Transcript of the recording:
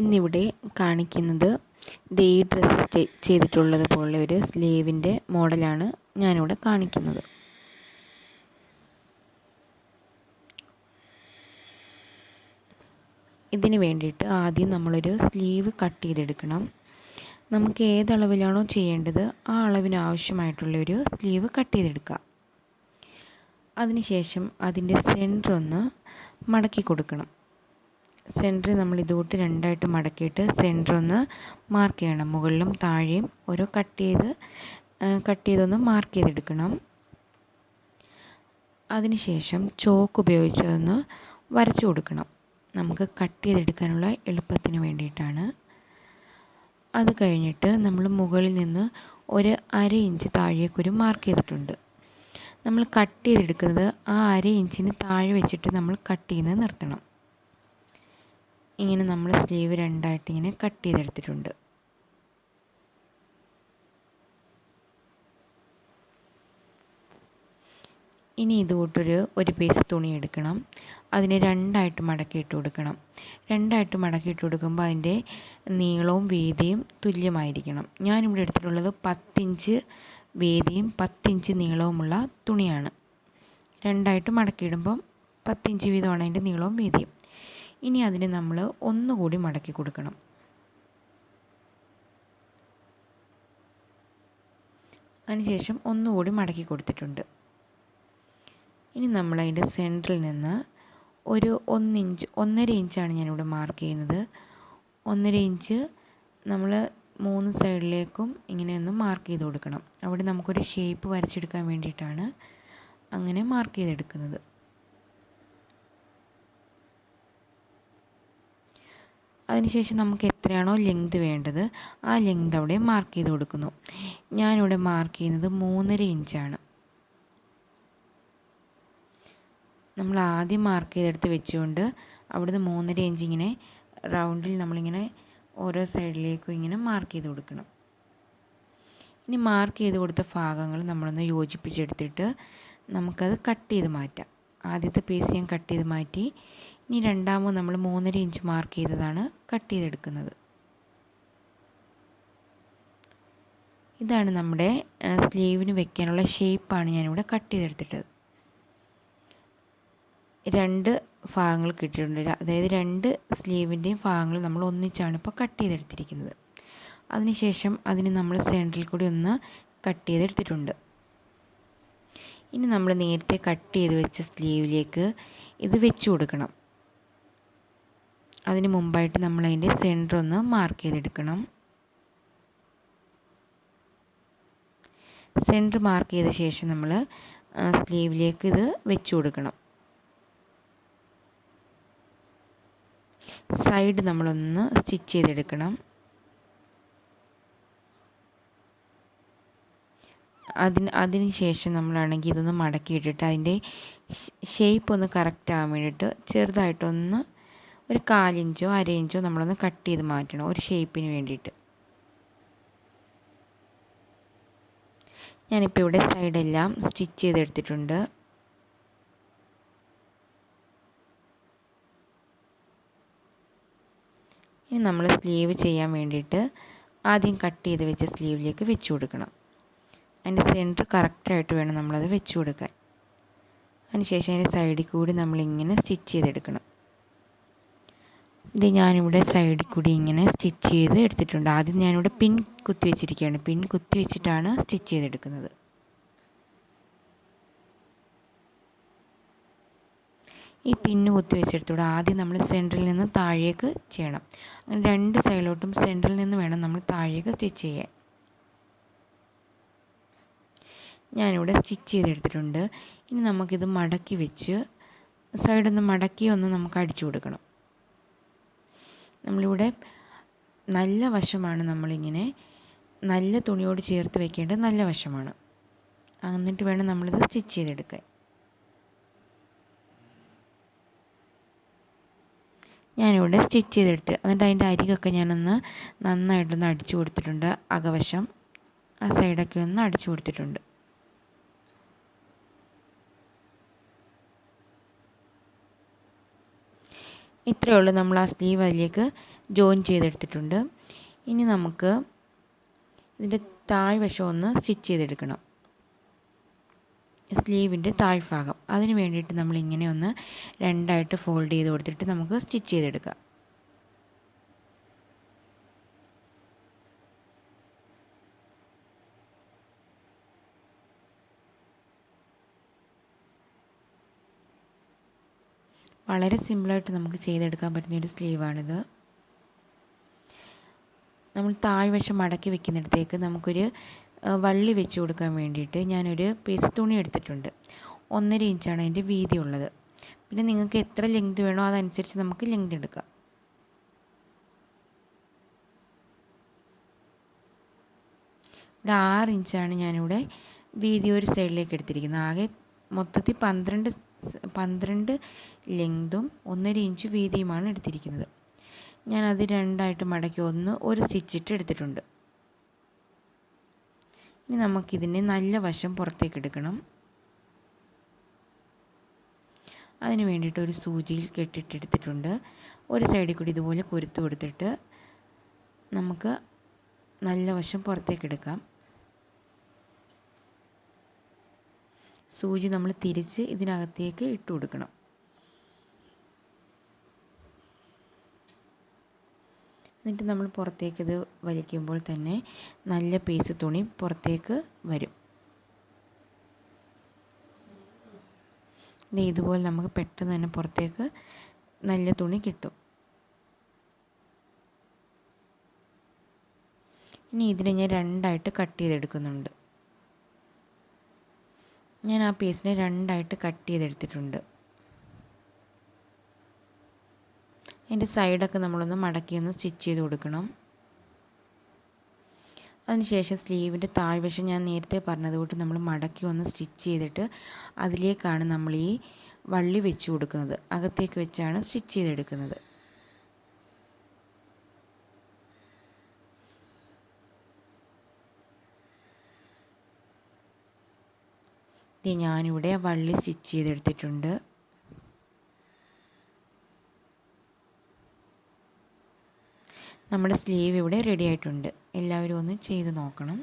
ഇന്നിവിടെ കാണിക്കുന്നത് ഈ ഡ്രസ്സ് ചെയ്തിട്ടുള്ളത് പോലെ ഒരു സ്ലീവിൻ്റെ മോഡലാണ് ഞാനിവിടെ കാണിക്കുന്നത്. ഇതിന് വേണ്ടിയിട്ട് ആദ്യം നമ്മളൊരു സ്ലീവ് കട്ട് ചെയ്തെടുക്കണം. നമുക്ക് ഏതളവിലാണോ ചെയ്യേണ്ടത് ആ അളവിന് ആവശ്യമായിട്ടുള്ളൊരു സ്ലീവ് കട്ട് ചെയ്തെടുക്കുക. അതിനുശേഷം അതിൻ്റെ സെൻറ്റർ ഒന്ന് മടക്കി കൊടുക്കണം. സെൻറ്റർ നമ്മൾ ഇതുകൂട്ട് രണ്ടായിട്ട് മടക്കിയിട്ട് സെൻറ്റർ ഒന്ന് മാർക്ക് ചെയ്യണം. മുകളിലും താഴെയും ഓരോ കട്ട് ചെയ്തൊന്ന് മാർക്ക് ചെയ്തെടുക്കണം. അതിനുശേഷം ചോക്ക് ഉപയോഗിച്ച് ഒന്ന് വരച്ചു കൊടുക്കണം. നമുക്ക് കട്ട് ചെയ്തെടുക്കാനുള്ള എളുപ്പത്തിന് വേണ്ടിയിട്ടാണ്. അത് കഴിഞ്ഞിട്ട് നമ്മൾ മുകളിൽ നിന്ന് ഒരു 1/2 ഇഞ്ച് താഴേക്കൊരു മാർക്ക് ചെയ്തിട്ടുണ്ട്. നമ്മൾ കട്ട് ചെയ്തെടുക്കുന്നത് ആ 1/2 ഇഞ്ചിന് താഴെ വെച്ചിട്ട് നമ്മൾ കട്ട് ചെയ്യുന്നത് നിർത്തണം. ഇങ്ങനെ നമ്മൾ സ്ലീവ് രണ്ടായിട്ട് ഇങ്ങനെ കട്ട് ചെയ്തെടുത്തിട്ടുണ്ട്. ഇനി ഇതുകൂട്ടൊരു പീസ് തുണി എടുക്കണം. അതിനെ രണ്ടായിട്ട് മടക്കിയിട്ട് കൊടുക്കണം. രണ്ടായിട്ട് മടക്കിയിട്ട് കൊടുക്കുമ്പോൾ അതിൻ്റെ നീളവും വീതിയും തുല്യമായിരിക്കണം. ഞാനിവിടെ എടുത്തിട്ടുള്ളത് 10 ഇഞ്ച് വീതിയും 10 ഇഞ്ച് നീളവുമുള്ള തുണിയാണ്. രണ്ടായിട്ട് മടക്കിയിടുമ്പം 10 ഇഞ്ച് വീതമാണ് അതിൻ്റെ നീളവും വീതിയും. ഇനി അതിന് നമ്മൾ ഒന്നുകൂടി മടക്കി കൊടുക്കണം. അതിനുശേഷം ഒന്നുകൂടി മടക്കി കൊടുത്തിട്ടുണ്ട്. ഇനി നമ്മൾ അതിൻ്റെ സെൻറ്ററിൽ നിന്ന് ഒരു 1.5 ഇഞ്ചാണ് ഞാനിവിടെ മാർക്ക് ചെയ്യുന്നത്. 1.5 ഇഞ്ച് നമ്മൾ 3 സൈഡിലേക്കും ഇങ്ങനെ ഒന്ന് മാർക്ക് ചെയ്ത് കൊടുക്കണം. അവിടെ നമുക്കൊരു ഷേപ്പ് വരച്ചെടുക്കാൻ വേണ്ടിയിട്ടാണ് അങ്ങനെ മാർക്ക് ചെയ്തെടുക്കുന്നത്. അതിനുശേഷം നമുക്ക് എത്രയാണോ ലെങ്ത് വേണ്ടത് ആ ലെങ്ത് അവിടെ മാർക്ക് ചെയ്ത് കൊടുക്കുന്നു. ഞാനിവിടെ മാർക്ക് ചെയ്യുന്നത് 3.5 ഇഞ്ചാണ്. നമ്മൾ ആദ്യം മാർക്ക് ചെയ്തെടുത്ത് വെച്ചുകൊണ്ട് അവിടുന്ന് 3.5 ഇഞ്ച് ഇങ്ങനെ റൗണ്ടിൽ നമ്മളിങ്ങനെ ഓരോ സൈഡിലേക്കും ഇങ്ങനെ മാർക്ക് ചെയ്ത് കൊടുക്കണം. ഇനി മാർക്ക് ചെയ്ത് കൊടുത്ത ഭാഗങ്ങൾ നമ്മളൊന്ന് യോജിപ്പിച്ചെടുത്തിട്ട് നമുക്കത് കട്ട് ചെയ്ത് മാറ്റാം. ആദ്യത്തെ പീസ് ഞാൻ കട്ട് ചെയ്ത് മാറ്റി. ഇനി രണ്ടാമത് നമ്മൾ 3.5 ഇഞ്ച് മാർക്ക് ചെയ്തതാണ് കട്ട് ചെയ്തെടുക്കുന്നത്. ഇതാണ് നമ്മുടെ സ്ലീവിന് വെക്കാനുള്ള ഷേപ്പാണ് ഞാനിവിടെ കട്ട് ചെയ്തെടുത്തിട്ടത്. 2 ഭാഗങ്ങൾ കിട്ടിയിട്ടുണ്ട്. അതായത് 2 സ്ലീവിൻ്റെയും ഭാഗങ്ങൾ നമ്മൾ ഒന്നിച്ചാണ് ഇപ്പോൾ കട്ട് ചെയ്തെടുത്തിരിക്കുന്നത്. അതിനുശേഷം അതിന് നമ്മൾ സെൻറ്ററിൽ കൂടി ഒന്ന് കട്ട് ചെയ്തെടുത്തിട്ടുണ്ട്. ഇനി നമ്മൾ നേരത്തെ കട്ട് ചെയ്ത് വെച്ച സ്ലീവിലേക്ക് ഇത് വെച്ച് കൊടുക്കണം. അതിന് മുമ്പായിട്ട് നമ്മൾ അതിൻ്റെ സെൻറ്റർ ഒന്ന് മാർക്ക് ചെയ്തെടുക്കണം. സെൻറ്റർ മാർക്ക് ചെയ്ത ശേഷം നമ്മൾ സ്ലീവിലേക്ക് ഇത് വെച്ച് കൊടുക്കണം. സൈഡ് നമ്മളൊന്ന് സ്റ്റിച്ച് ചെയ്തെടുക്കണം. അതിന് ശേഷം നമ്മളാണെങ്കിൽ ഇതൊന്ന് മടക്കിയിട്ടിട്ട് അതിൻ്റെ ഷേപ്പ് ഒന്ന് കറക്റ്റ് ആകാൻ വേണ്ടിയിട്ട് ചെറുതായിട്ടൊന്ന് ഒരു 1/4 ഇഞ്ചോ 1/2 ഇഞ്ചോ നമ്മളൊന്ന് കട്ട് ചെയ്ത് മാറ്റണം ഒരു ഷേപ്പിന് വേണ്ടിയിട്ട്. ഞാനിപ്പോൾ ഇവിടെ സൈഡെല്ലാം സ്റ്റിച്ച് ചെയ്തെടുത്തിട്ടുണ്ട്. ഇനി നമ്മൾ സ്ലീവ് ചെയ്യാൻ വേണ്ടിയിട്ട് ആദ്യം കട്ട് ചെയ്ത് വെച്ച സ്ലീവിലേക്ക് വെച്ച് കൊടുക്കണം. അതിൻ്റെ സെൻറ്റർ കറക്റ്റായിട്ട് വേണം നമ്മളത് വെച്ച് കൊടുക്കാൻ. അതിനുശേഷം അതിൻ്റെ സൈഡിൽ കൂടി നമ്മളിങ്ങനെ സ്റ്റിച്ച് ചെയ്തെടുക്കണം. ഇത് ഞാനിവിടെ സൈഡിൽ കൂടി ഇങ്ങനെ സ്റ്റിച്ച് ചെയ്ത് എടുത്തിട്ടുണ്ട്. ആദ്യം ഞാനിവിടെ പിൻ കുത്തി വെച്ചിരിക്കുകയാണ്. പിൻ കുത്തി വെച്ചിട്ടാണ് സ്റ്റിച്ച് ചെയ്തെടുക്കുന്നത്. ഈ പിന്ന് കുത്തി വെച്ചെടുത്തൂടെ ആദ്യം നമ്മൾ സെൻറ്ററിൽ നിന്ന് താഴേക്ക് ചെയ്യണം. അങ്ങനെ 2 സൈഡിലോട്ടും സെൻറ്ററിൽ നിന്ന് വേണം നമ്മൾ താഴേക്ക് സ്റ്റിച്ച് ചെയ്യാൻ. ഞാനിവിടെ സ്റ്റിച്ച് ചെയ്തെടുത്തിട്ടുണ്ട്. ഇനി നമുക്കിത് മടക്കി വെച്ച് സൈഡൊന്ന് മടക്കി ഒന്ന് നമുക്ക് അടിച്ചു കൊടുക്കണം. നമ്മളിവിടെ നല്ല വശമാണ് നമ്മളിങ്ങനെ നല്ല തുണിയോട് ചേർത്ത് വെക്കേണ്ടത് നല്ല വശമാണ്. എന്നിട്ട് വേണം നമ്മളിത് സ്റ്റിച്ച് ചെയ്തെടുക്കാൻ. ഞാനിവിടെ സ്റ്റിച്ച് ചെയ്തെടുത്ത് എന്നിട്ട് അതിൻ്റെ അരികൊക്കെ ഞാനൊന്ന് നന്നായിട്ടൊന്ന് അടിച്ചു കൊടുത്തിട്ടുണ്ട്. അകവശം ആ സൈഡൊക്കെ ഒന്ന് അടിച്ചു കൊടുത്തിട്ടുണ്ട്. ഇത്രയേ ഉള്ളൂ. നമ്മൾ ആ സ്ലീവ് അതിലേക്ക് ജോയിൻ ചെയ്തെടുത്തിട്ടുണ്ട്. ഇനി നമുക്ക് ഇതിൻ്റെ താഴ്വശം ഒന്ന് സ്റ്റിച്ച് ചെയ്തെടുക്കണം, സ്ലീവിൻ്റെ താഴ്ഭാഗം. അതിന് വേണ്ടിയിട്ട് നമ്മളിങ്ങനെ ഒന്ന് രണ്ടായിട്ട് ഫോൾഡ് ചെയ്ത് കൊടുത്തിട്ട് നമുക്ക് സ്റ്റിച്ച് ചെയ്തെടുക്കാം. വളരെ സിമ്പിളായിട്ട് നമുക്ക് ചെയ്തെടുക്കാൻ പറ്റുന്നൊരു സ്ലീവാണിത്. നമ്മൾ താഴ്വശം മടക്കി വെക്കുന്നിടത്തേക്ക് നമുക്കൊരു വള്ളി വെച്ച് കൊടുക്കാൻ വേണ്ടിയിട്ട് ഞാനൊരു പീസ് തുണി എടുത്തിട്ടുണ്ട്. 1.5 ഇഞ്ചാണ് അതിൻ്റെ വീതി ഉള്ളത്. പിന്നെ നിങ്ങൾക്ക് എത്ര ലെങ്ത് വേണോ അതനുസരിച്ച് നമുക്ക് ലെങ്ത് എടുക്കാം. ഇവിടെ 6 ഇഞ്ചാണ് ഞാനിവിടെ വീതി ഒരു സൈഡിലേക്ക് എടുത്തിരിക്കുന്നത്. ആകെ മൊത്തത്തിൽ 12 ലെങ്തും 1.5 ഇഞ്ച് വീതിയുമാണ് എടുത്തിരിക്കുന്നത്. ഞാനത് രണ്ടായിട്ട് മടക്കി ഒരു സ്റ്റിച്ചിട്ട് എടുത്തിട്ടുണ്ട്. ഇനി നമുക്കിതിൻ്റെ നല്ല വശം പുറത്തേക്ക് എടുക്കണം. അതിന് വേണ്ടിയിട്ട് ഒരു സൂചിയിൽ കെട്ടിട്ടെടുത്തിട്ടുണ്ട്. ഒരു സൈഡിൽ കൂടി ഇതുപോലെ കൊരുത്ത് കൊടുത്തിട്ട് നമുക്ക് നല്ല വശം പുറത്തേക്ക് എടുക്കാം. സൂചി നമ്മൾ തിരിച്ച് ഇതിനകത്തേക്ക് ഇട്ട് കൊടുക്കണം. എന്നിട്ട് നമ്മൾ പുറത്തേക്ക് ഇത് വലിക്കുമ്പോൾ തന്നെ നല്ല പീസ് തുണി പുറത്തേക്ക് വരും. ഇതുപോലെ നമുക്ക് പെട്ടെന്ന് തന്നെ പുറത്തേക്ക് നല്ല തുണി കിട്ടും. ഇനി ഇതിനെ ഞാൻ രണ്ടായിട്ട് കട്ട് ചെയ്തെടുക്കുന്നുണ്ട്. ഞാൻ ആ പീസിനെ രണ്ടായിട്ട് കട്ട് ചെയ്തെടുത്തിട്ടുണ്ട്. അതിൻ്റെ സൈഡൊക്കെ നമ്മളൊന്ന് മടക്കി സ്റ്റിച്ച് ചെയ്ത് കൊടുക്കണം. അതിനുശേഷം സ്ലീവിൻ്റെ താഴ്വശം ഞാൻ നേരത്തെ പറഞ്ഞതുകൊണ്ട് നമ്മൾ മടക്കി സ്റ്റിച്ച് ചെയ്തിട്ട് അതിലേക്കാണ് നമ്മൾ ഈ വള്ളി വെച്ച് കൊടുക്കുന്നത്. അകത്തേക്ക് വെച്ചാണ് സ്റ്റിച്ച് ചെയ്തെടുക്കുന്നത്. ഞാനിവിടെ വള്ളി സ്റ്റിച്ച് ചെയ്തെടുത്തിട്ടുണ്ട്. നമ്മുടെ സ്ലീവ് ഇവിടെ റെഡി ആയിട്ടുണ്ട്. എല്ലാവരും ഒന്ന് ചെയ്ത് നോക്കണം.